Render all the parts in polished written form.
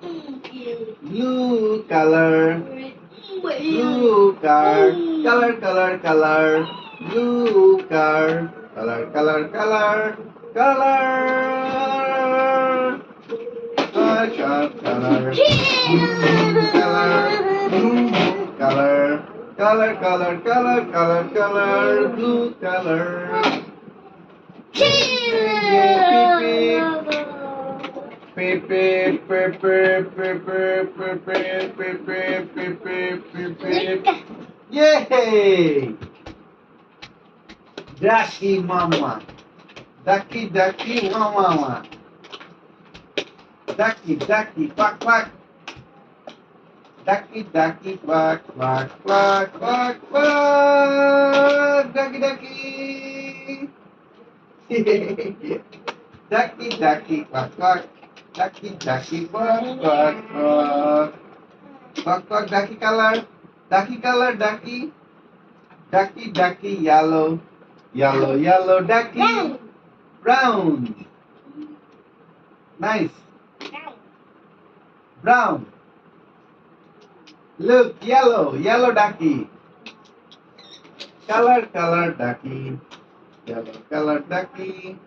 Blue color. Blue car. Color. Blue car. Color. Color. Blue color. Color. Blue color. Beep, beep, beep, beep, beep, beep, beep, beep, beep, beep, beep, beep, beep, beep, beep. Yay! Ducky mama. Ducky mama. Ducky, quack. Ducky, quack. Ducky. Ducky, quack. Ducky, quack. Quack, ducky color. Ducky. Ducky, yellow. Yellow, ducky. Brown. Nice. Brown. Look, yellow ducky. Color ducky. Yellow color ducky.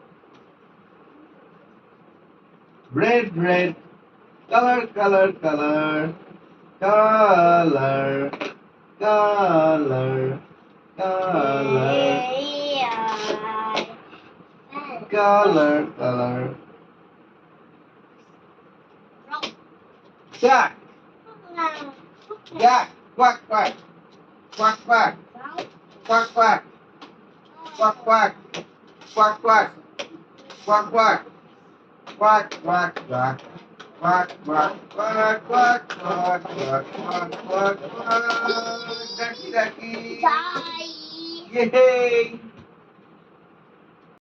Red. Color. Color. Jack. Quack. Quack. Ducky. Bye. Yay!